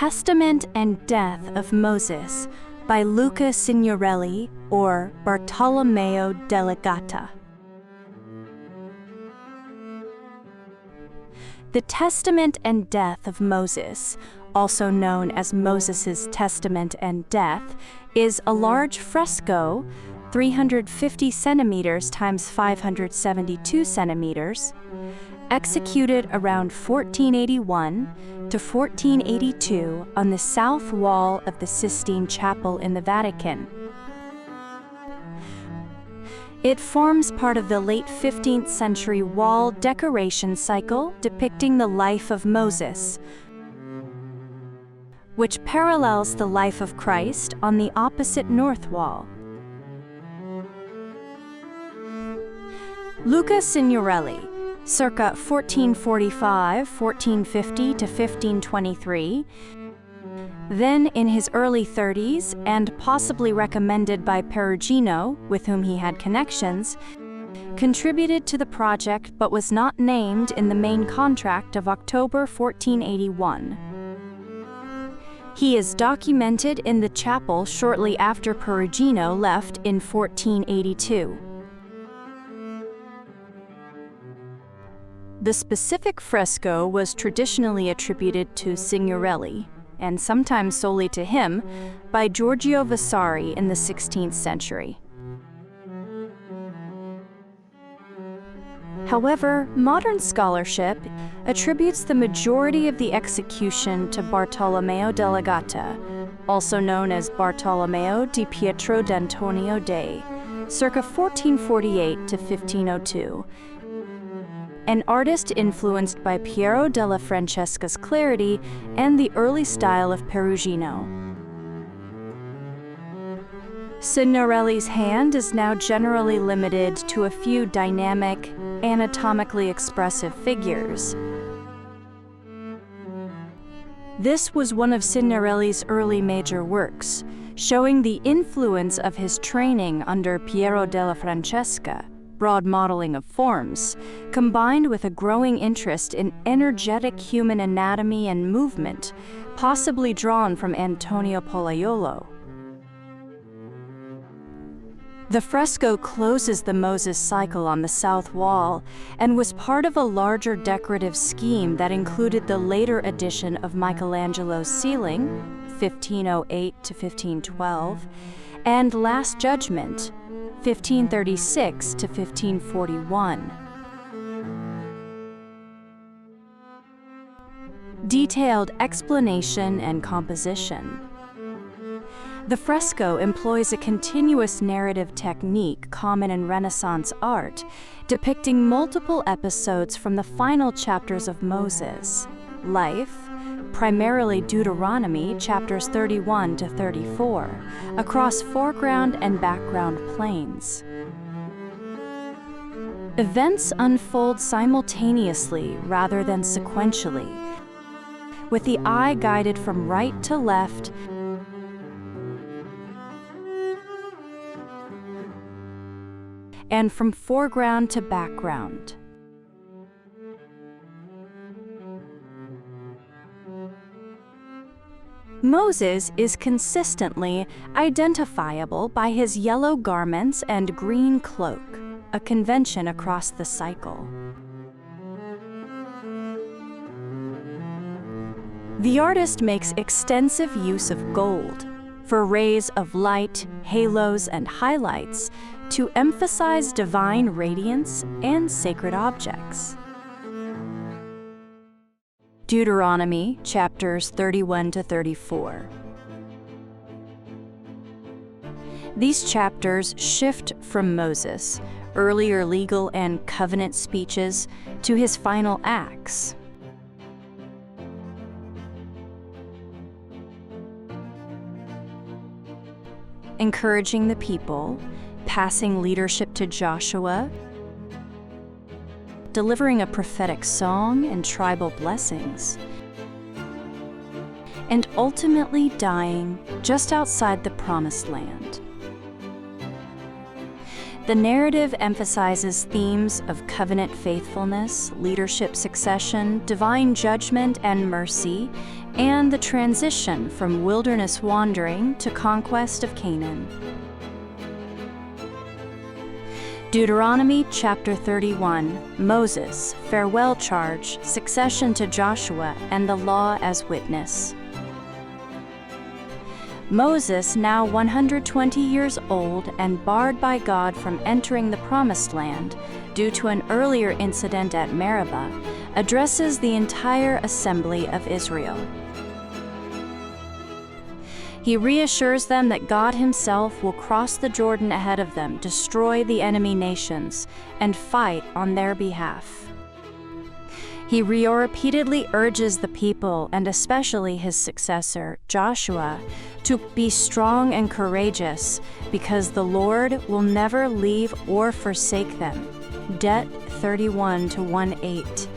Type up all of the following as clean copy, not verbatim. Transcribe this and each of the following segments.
Testament and Death of Moses by Luca Signorelli or Bartolomeo della Gatta. The Testament and Death of Moses, also known as Moses' Testament and Death, is a large fresco, 350 centimeters times 572 centimeters, executed around 1481 to 1482 on the south wall of the Sistine Chapel in the Vatican. It forms part of the late 15th century wall decoration cycle depicting the life of Moses, which parallels the life of Christ on the opposite north wall. Luca Signorelli, circa 1445-1450 to 1523, then in his early 30s and possibly recommended by Perugino, with whom he had connections, contributed to the project but was not named in the main contract of October 1481. He is documented in the chapel shortly after Perugino left in 1482. The specific fresco was traditionally attributed to Signorelli, and sometimes solely to him, by Giorgio Vasari in the 16th century. However, modern scholarship attributes the majority of the execution to Bartolomeo della Gatta, also known as Bartolomeo di Pietro d'Antonio Dei, circa 1448 to 1502, an artist influenced by Piero della Francesca's clarity and the early style of Perugino. Signorelli's hand is now generally limited to a few dynamic, anatomically expressive figures. This was one of Signorelli's early major works, showing the influence of his training under Piero della Francesca, broad modeling of forms, combined with a growing interest in energetic human anatomy and movement, possibly drawn from Antonio Pollaiolo. The fresco closes the Moses cycle on the south wall and was part of a larger decorative scheme that included the later addition of Michelangelo's ceiling, 1508 to 1512, and Last Judgment, 1536 to 1541. Detailed explanation and composition. The fresco employs a continuous narrative technique common in Renaissance art, depicting multiple episodes from the final chapters of Moses' life, primarily Deuteronomy chapters 31 to 34, across foreground and background planes. Events unfold simultaneously rather than sequentially, with the eye guided from right to left and from foreground to background. Moses is consistently identifiable by his yellow garments and green cloak, a convention across the cycle. The artist makes extensive use of gold for rays of light, halos, and highlights to emphasize divine radiance and sacred objects. Deuteronomy chapters 31 to 34. These chapters shift from Moses' earlier legal and covenant speeches to his final acts. Encouraging the people, passing leadership to Joshua, delivering a prophetic song and tribal blessings, and ultimately dying just outside the Promised Land. The narrative emphasizes themes of covenant faithfulness, leadership succession, divine judgment and mercy, and the transition from wilderness wandering to conquest of Canaan. Deuteronomy chapter 31, Moses, farewell charge, succession to Joshua, and the law as witness. Moses, now 120 years old and barred by God from entering the Promised Land due to an earlier incident at Meribah, addresses the entire assembly of Israel. He reassures them that God himself will cross the Jordan ahead of them, destroy the enemy nations, and fight on their behalf. He repeatedly urges the people, and especially his successor, Joshua, to be strong and courageous, because the Lord will never leave or forsake them. Det 31-1-8.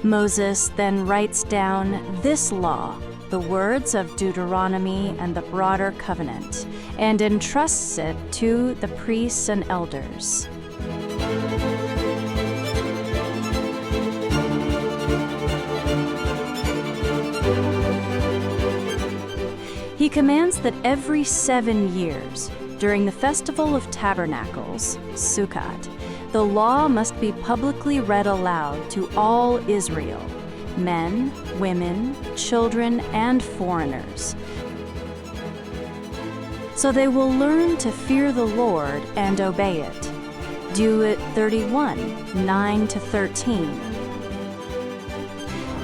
Moses then writes down this law, the words of Deuteronomy and the broader covenant, and entrusts it to the priests and elders. He commands that every 7 years, during the Festival of Tabernacles, Sukkot, the law must be publicly read aloud to all Israel, men, women, children, and foreigners. So they will learn to fear the Lord and obey it. Deuteronomy 31, 9-13.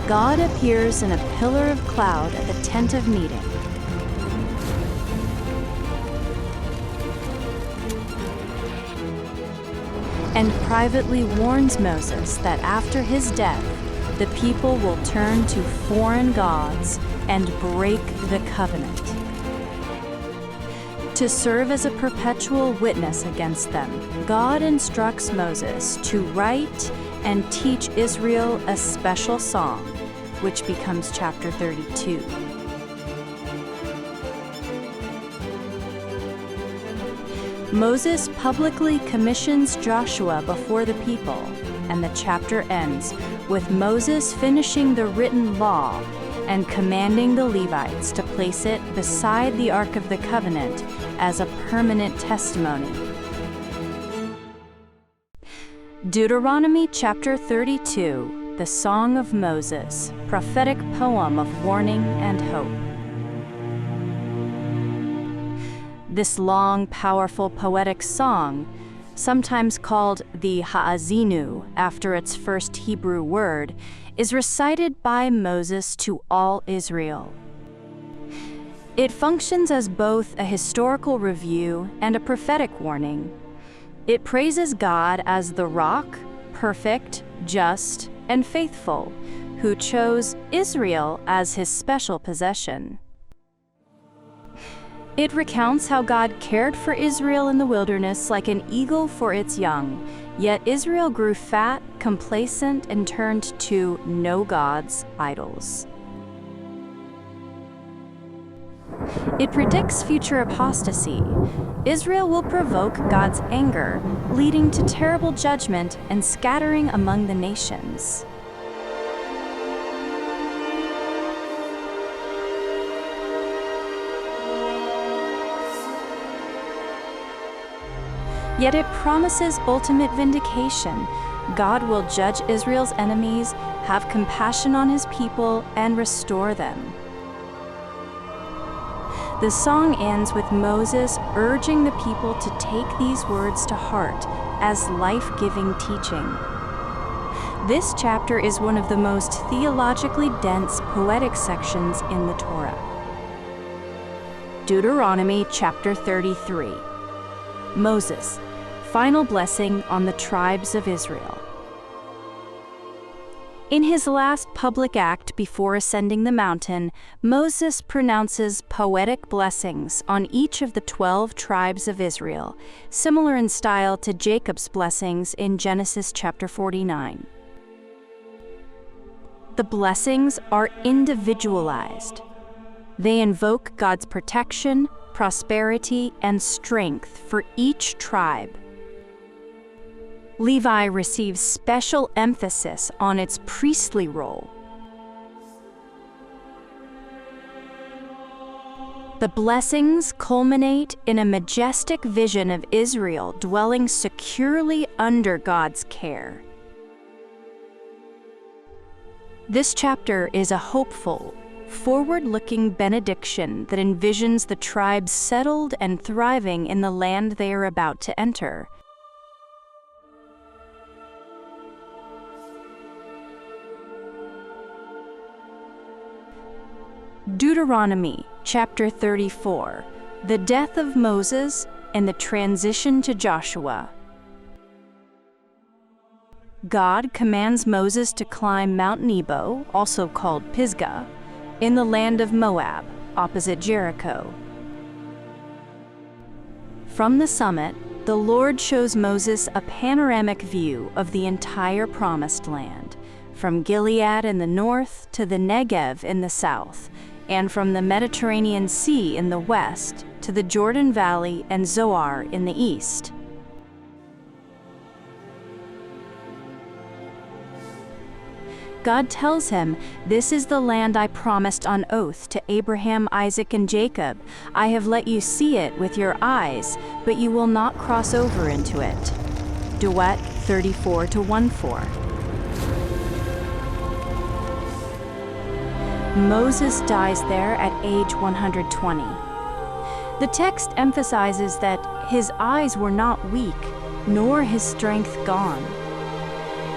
God appears in a pillar of cloud at the tent of meeting. And privately warns Moses that after his death, the people will turn to foreign gods and break the covenant. To serve as a perpetual witness against them, God instructs Moses to write and teach Israel a special song, which becomes chapter 32. Moses publicly commissions Joshua before the people, and the chapter ends with Moses finishing the written law and commanding the Levites to place it beside the Ark of the Covenant as a permanent testimony. Deuteronomy chapter 32, the Song of Moses, prophetic poem of warning and hope. This long, powerful poetic song, sometimes called the Ha'azinu after its first Hebrew word, is recited by Moses to all Israel. It functions as both a historical review and a prophetic warning. It praises God as the rock, perfect, just, and faithful, who chose Israel as his special possession. It recounts how God cared for Israel in the wilderness like an eagle for its young, yet Israel grew fat, complacent, and turned to no gods, idols. It predicts future apostasy. Israel will provoke God's anger, leading to terrible judgment and scattering among the nations. Yet it promises ultimate vindication. God will judge Israel's enemies, have compassion on his people, and restore them. The song ends with Moses urging the people to take these words to heart as life-giving teaching. This chapter is one of the most theologically dense poetic sections in the Torah. Deuteronomy chapter 33. Moses, final blessing on the tribes of Israel. In his last public act before ascending the mountain, Moses pronounces poetic blessings on each of the 12 tribes of Israel, similar in style to Jacob's blessings in Genesis chapter 49. The blessings are individualized. They invoke God's protection, prosperity, and strength for each tribe. Levi receives special emphasis on its priestly role. The blessings culminate in a majestic vision of Israel dwelling securely under God's care. This chapter is a hopeful, forward-looking benediction that envisions the tribes settled and thriving in the land they are about to enter. Deuteronomy chapter 34, the death of Moses and the transition to Joshua. God commands Moses to climb Mount Nebo, also called Pisgah, in the land of Moab, opposite Jericho. From the summit, the Lord shows Moses a panoramic view of the entire Promised Land, from Gilead in the north to the Negev in the south, and from the Mediterranean Sea in the west to the Jordan Valley and Zoar in the east. God tells him, "This is the land I promised on oath to Abraham, Isaac, and Jacob. I have let you see it with your eyes, but you will not cross over into it." Duet 34-14. Moses dies there at age 120. The text emphasizes that his eyes were not weak, nor his strength gone,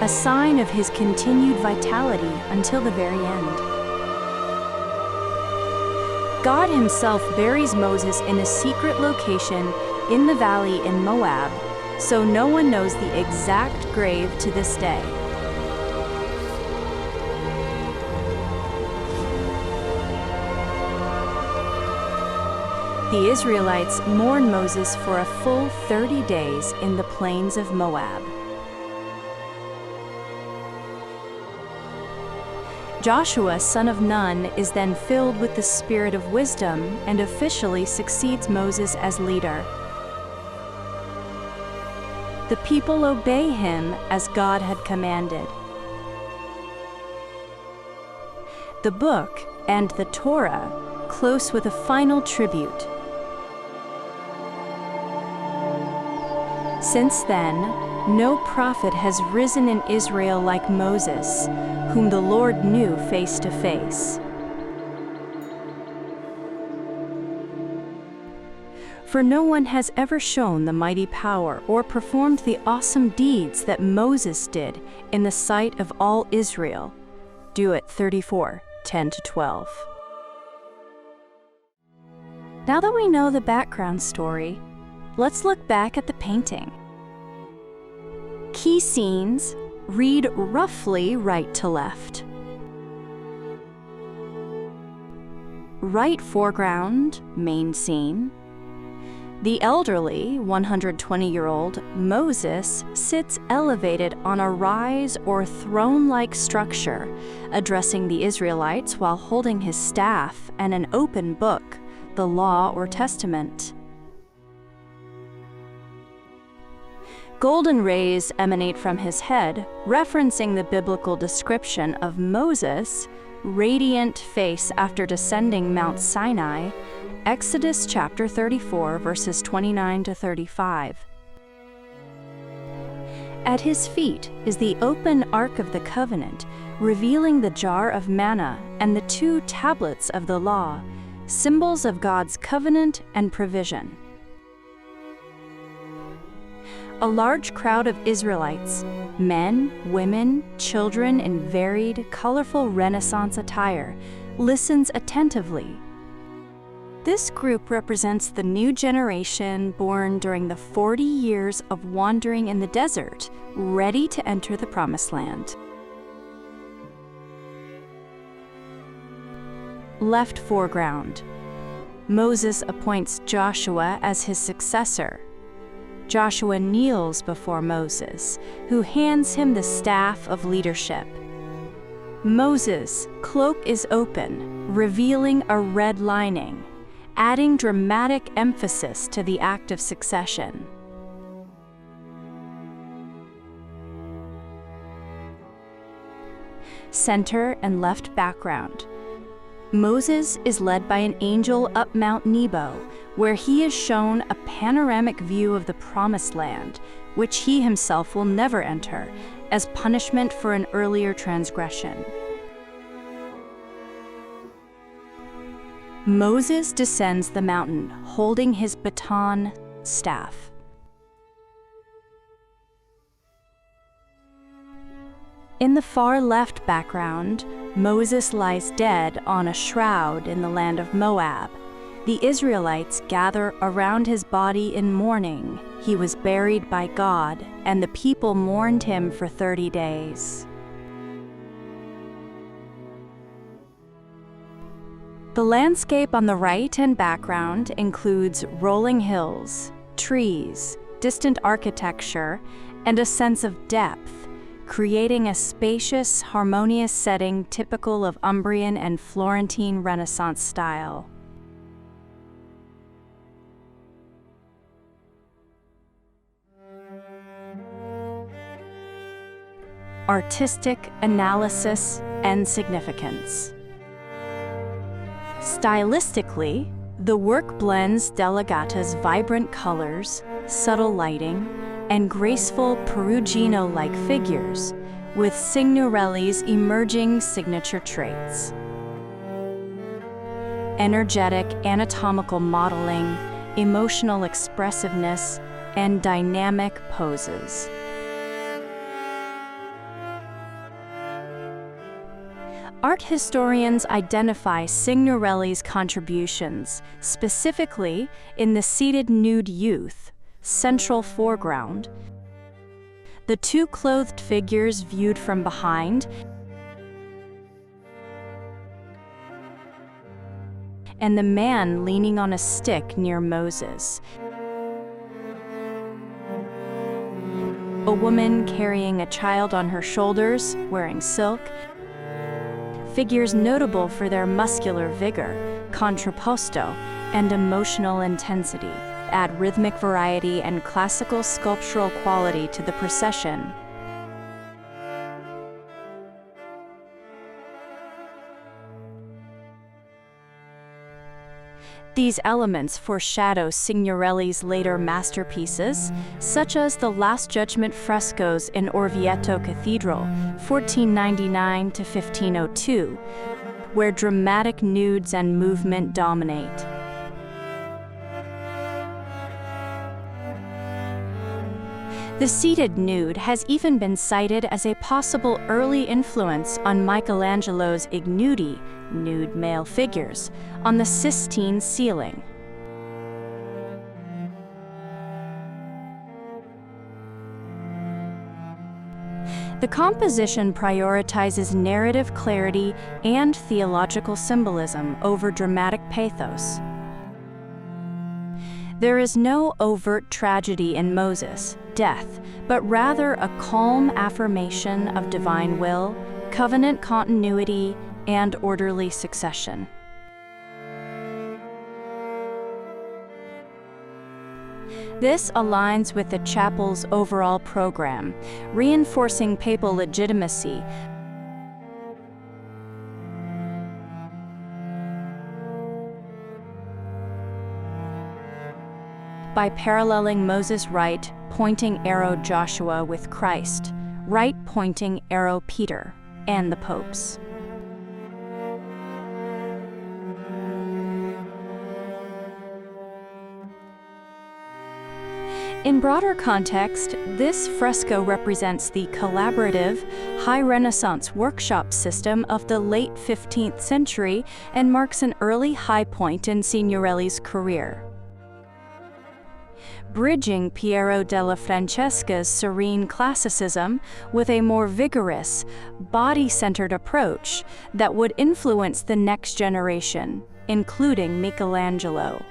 a sign of his continued vitality until the very end. God himself buries Moses in a secret location in the valley in Moab, so no one knows the exact grave to this day. The Israelites mourn Moses for a full 30 days in the plains of Moab. Joshua, son of Nun, is then filled with the spirit of wisdom and officially succeeds Moses as leader. The people obey him as God had commanded. The book and the Torah close with a final tribute. Since then, no prophet has risen in Israel like Moses, whom the Lord knew face to face. For no one has ever shown the mighty power or performed the awesome deeds that Moses did in the sight of all Israel. Duet 34, 10-12. Now that we know the background story, let's look back at the painting. Key scenes read roughly right to left. Right foreground, main scene. The elderly, 120-year-old Moses sits elevated on a rise or throne-like structure, addressing the Israelites while holding his staff and an open book, the Law or Testament. Golden rays emanate from his head, referencing the biblical description of Moses' radiant face after descending Mount Sinai, Exodus chapter 34, verses 29-35. At his feet is the open Ark of the Covenant, revealing the jar of manna and the 2 tablets of the law, symbols of God's covenant and provision. A large crowd of Israelites, men, women, children in varied, colorful Renaissance attire, listens attentively. This group represents the new generation born during the 40 years of wandering in the desert, ready to enter the Promised Land. Left foreground. Moses appoints Joshua as his successor. Joshua kneels before Moses, who hands him the staff of leadership. Moses' cloak is open, revealing a red lining, adding dramatic emphasis to the act of succession. Center and left background. Moses is led by an angel up Mount Nebo, where he is shown a panoramic view of the Promised Land, which he himself will never enter, as punishment for an earlier transgression. Moses descends the mountain, holding his baton staff. In the far left background, Moses lies dead on a shroud in the land of Moab. The Israelites gather around his body in mourning. He was buried by God, and the people mourned him for 30 days. The landscape on the right and background includes rolling hills, trees, distant architecture, and a sense of depth, creating a spacious, harmonious setting typical of Umbrian and Florentine Renaissance style. Artistic analysis and significance. Stylistically, the work blends della Gatta's vibrant colors, subtle lighting, and graceful Perugino-like figures with Signorelli's emerging signature traits. Energetic anatomical modeling, emotional expressiveness, and dynamic poses. Art historians identify Signorelli's contributions, specifically in the seated nude youth, central foreground, the two clothed figures viewed from behind, and the man leaning on a stick near Moses. A woman carrying a child on her shoulders, wearing silk. Figures notable for their muscular vigor, contrapposto, and emotional intensity add rhythmic variety and classical sculptural quality to the procession. These elements foreshadow Signorelli's later masterpieces, such as the Last Judgment frescoes in Orvieto Cathedral, 1499 to 1502, where dramatic nudes and movement dominate. The seated nude has even been cited as a possible early influence on Michelangelo's ignudi, nude male figures, on the Sistine ceiling. The composition prioritizes narrative clarity and theological symbolism over dramatic pathos. There is no overt tragedy in Moses, death, but rather a calm affirmation of divine will, covenant continuity, and orderly succession. This aligns with the chapel's overall program, reinforcing papal legitimacy by paralleling Moses' right pointing arrow Joshua with Christ, right pointing arrow Peter, and the popes. In broader context, this fresco represents the collaborative, high Renaissance workshop system of the late 15th century and marks an early high point in Signorelli's career. Bridging Piero della Francesca's serene classicism with a more vigorous, body-centered approach that would influence the next generation, including Michelangelo.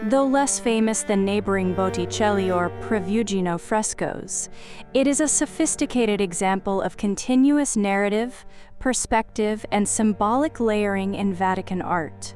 Though less famous than neighboring Botticelli or Perugino frescoes, it is a sophisticated example of continuous narrative, perspective, and symbolic layering in Vatican art.